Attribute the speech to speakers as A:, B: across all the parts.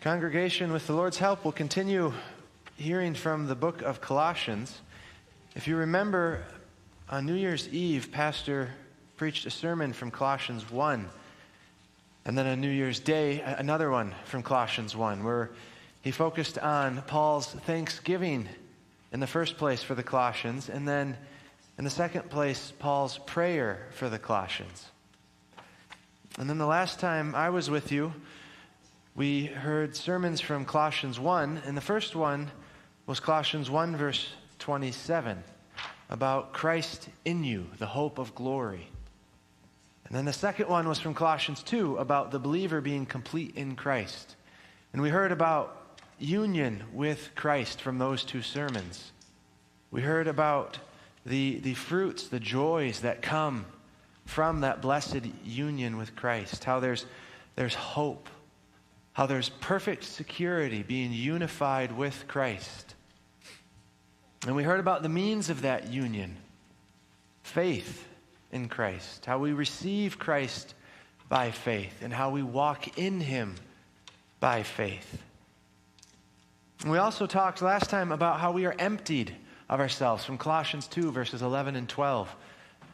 A: Congregation, with the Lord's help, we'll continue hearing from the book of Colossians. If you remember, on New Year's Eve, Pastor preached a sermon from Colossians 1. And then on New Year's Day, another one from Colossians 1, where he focused on Paul's thanksgiving in the first place for the Colossians, and then in the second place, Paul's prayer for the Colossians. And then the last time I was with you, we heard sermons from Colossians 1, and the first one was Colossians 1, verse 27, about Christ in you, the hope of glory. And then the second one was from Colossians 2, about the believer being complete in Christ. And we heard about union with Christ from those two sermons. We heard about the fruits, the joys that come from that blessed union with Christ, how there's hope, how there's perfect security being unified with Christ. And we heard about the means of that union, faith in Christ, how we receive Christ by faith, and how we walk in him by faith. And we also talked last time about how we are emptied of ourselves from Colossians 2, verses 11 and 12.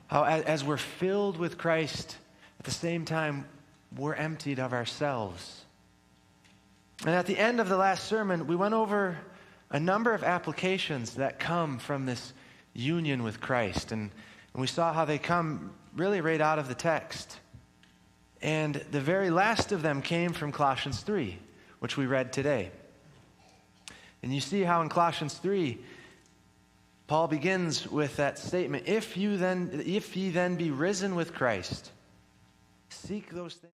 A: How as we're filled with Christ, at the same time, we're emptied of ourselves. And at the end of the last sermon, we went over a number of applications that come from this union with Christ. And we saw how they come really right out of the text. And the very last of them came from Colossians 3, which we read today. And you see how in Colossians 3, Paul begins with that statement, if ye then be risen with Christ, seek those things.